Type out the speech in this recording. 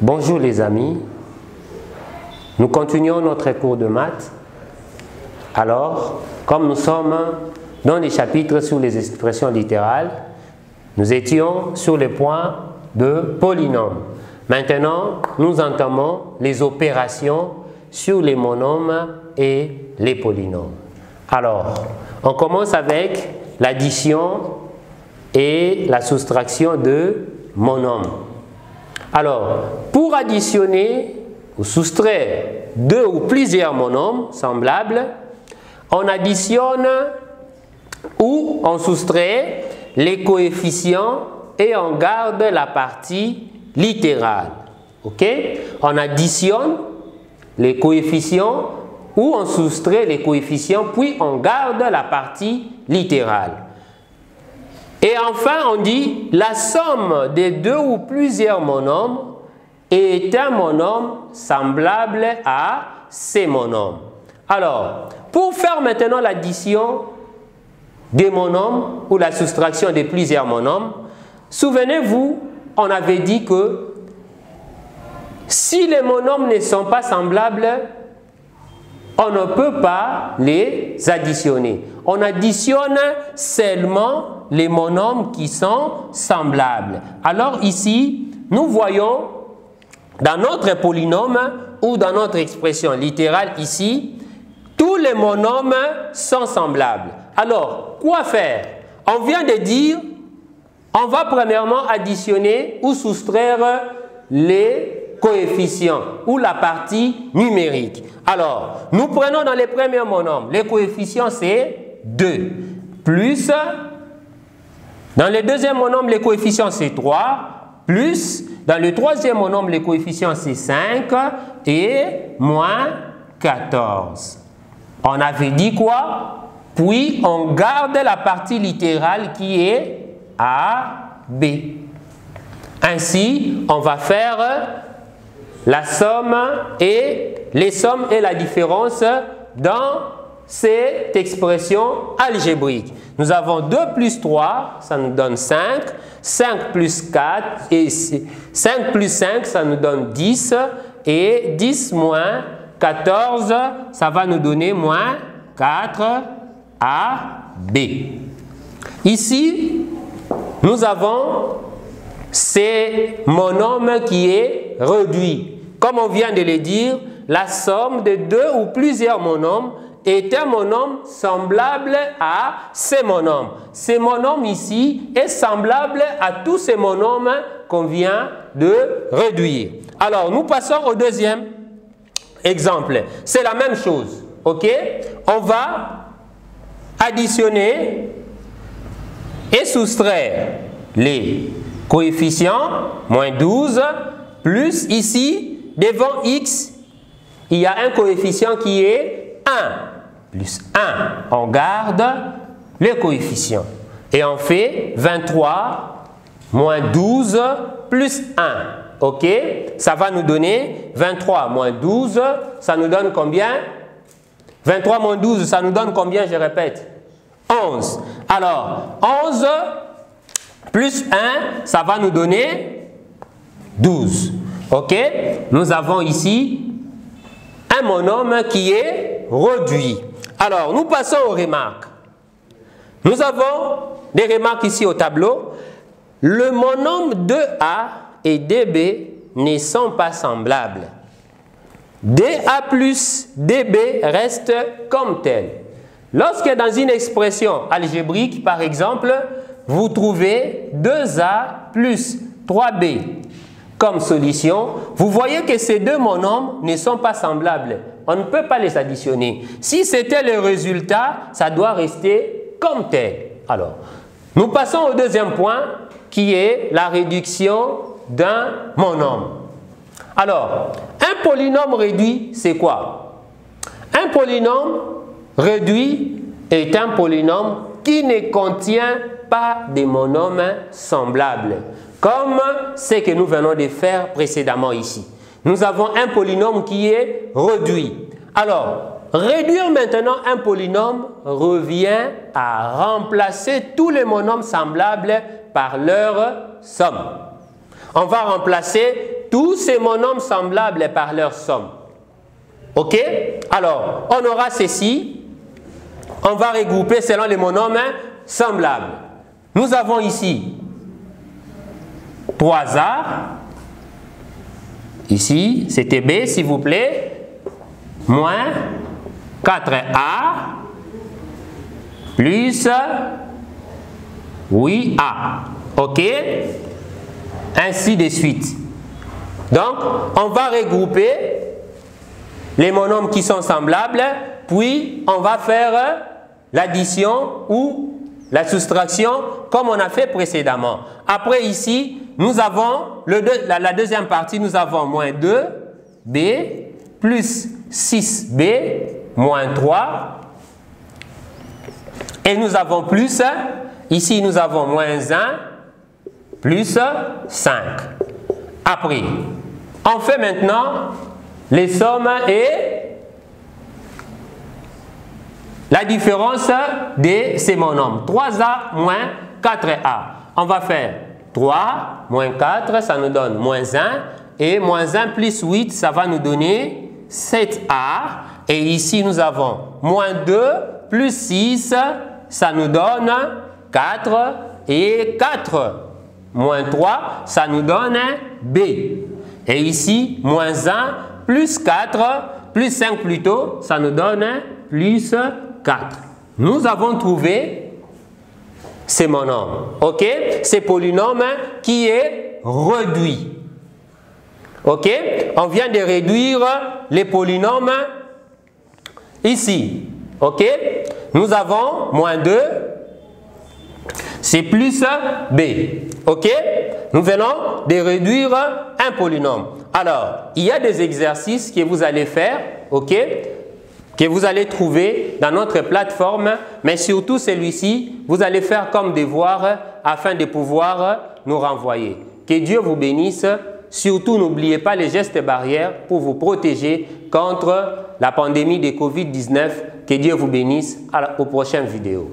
Bonjour les amis, nous continuons notre cours de maths. Alors, comme nous sommes dans les chapitres sur les expressions littérales, nous étions sur le point de polynômes. Maintenant, nous entamons les opérations sur les monômes et les polynômes. Alors, on commence avec l'addition et la soustraction de monômes. Alors, pour additionner ou soustraire deux ou plusieurs monômes semblables, on additionne ou on soustrait les coefficients et on garde la partie littérale. Ok? On additionne les coefficients ou on soustrait les coefficients, puis on garde la partie littérale. Et enfin, on dit la somme des deux ou plusieurs monômes est un monôme semblable à ces monômes. Alors, pour faire maintenant l'addition des monômes ou la soustraction de plusieurs monômes, souvenez-vous, on avait dit que si les monômes ne sont pas semblables, on ne peut pas les additionner. On additionne seulement les monômes qui sont semblables. Alors ici, nous voyons dans notre polynôme ou dans notre expression littérale ici, tous les monômes sont semblables. Alors, quoi faire? On vient de dire, on va premièrement additionner ou soustraire les coefficients ou la partie numérique. Alors, nous prenons dans les premiers monômes, les coefficients c'est 2, plus, dans le deuxième monôme, les coefficients c'est 3, plus, dans le troisième monôme, les coefficients c'est 5 et moins 14. On avait dit quoi? Puis, on garde la partie littérale qui est AB. Ainsi, on va faire la somme et les sommes et la différence dans cette expression algébrique. Nous avons 2 plus 3, ça nous donne 5. 5 plus 4, et 5 plus 5, ça nous donne 10. Et 10 moins 14, ça va nous donner moins 4 AB. Ici, nous avons ces monômes qui est réduit. Comme on vient de le dire, la somme de deux ou plusieurs monômes est un monôme semblable à ces monômes. Ces monômes ici est semblable à tous ces monômes qu'on vient de réduire. Alors, nous passons au deuxième exemple. C'est la même chose. Ok? On va additionner et soustraire les coefficients, moins 12, plus ici, devant x, il y a un coefficient qui est 1. Plus 1, on garde le coefficient. Et on fait 23 moins 12 plus 1. Ok? Ça va nous donner 23 moins 12, ça nous donne combien? 23 moins 12, ça nous donne combien, je répète? 11. Alors, 11 plus 1, ça va nous donner 12. Ok? Nous avons ici un monôme qui est réduit. Alors, nous passons aux remarques. Nous avons des remarques ici au tableau. Le monôme 2A et 2B ne sont pas semblables. 2A plus 2B restent comme tel. Lorsque dans une expression algébrique, par exemple, vous trouvez 2A plus 3B comme solution, vous voyez que ces deux monômes ne sont pas semblables. On ne peut pas les additionner. Si c'était le résultat, ça doit rester comme tel. Alors, nous passons au deuxième point qui est la réduction d'un monôme. Alors, un polynôme réduit, c'est quoi? Un polynôme réduit est un polynôme qui ne contient pas de monômes semblables, comme ce que nous venons de faire précédemment ici. Nous avons un polynôme qui est réduit. Alors, réduire maintenant un polynôme revient à remplacer tous les monômes semblables par leur somme. On va remplacer tous tous ces monomes semblables par leur somme. Ok? Alors, on aura ceci. On va regrouper selon les monomes semblables. Nous avons ici 3A. Ici, c'était B, s'il vous plaît. Moins 4A. Plus 8A. Ok? Ainsi de suite. Donc, on va regrouper les monomes qui sont semblables, puis on va faire l'addition ou la soustraction comme on a fait précédemment. Après ici, nous avons la deuxième partie, nous avons moins 2B plus 6B moins 3. Et nous avons plus, ici nous avons moins 1 plus 5. Après, on fait maintenant les sommes et la différence de ces monomes. 3A moins 4A. On va faire 3 moins 4, ça nous donne moins 1. Et moins 1 plus 8, ça va nous donner 7A. Et ici, nous avons moins 2 plus 6, ça nous donne 4. Et 4 moins 3, ça nous donne B. Et ici, moins 1 plus 4, plus 5 plutôt, ça nous donne plus 4. Nous avons trouvé ces monomes, ok? C'est polynôme qui est réduit. Ok? On vient de réduire les polynômes ici. Ok? Nous avons moins 2, c'est plus B. Ok? Nous venons de réduire un polynôme. Alors, il y a des exercices que vous allez faire, ok? Que vous allez trouver dans notre plateforme, mais surtout celui-ci, vous allez faire comme devoir afin de pouvoir nous renvoyer. Que Dieu vous bénisse. Surtout, n'oubliez pas les gestes barrières pour vous protéger contre la pandémie de Covid-19. Que Dieu vous bénisse. Aux prochaines vidéos.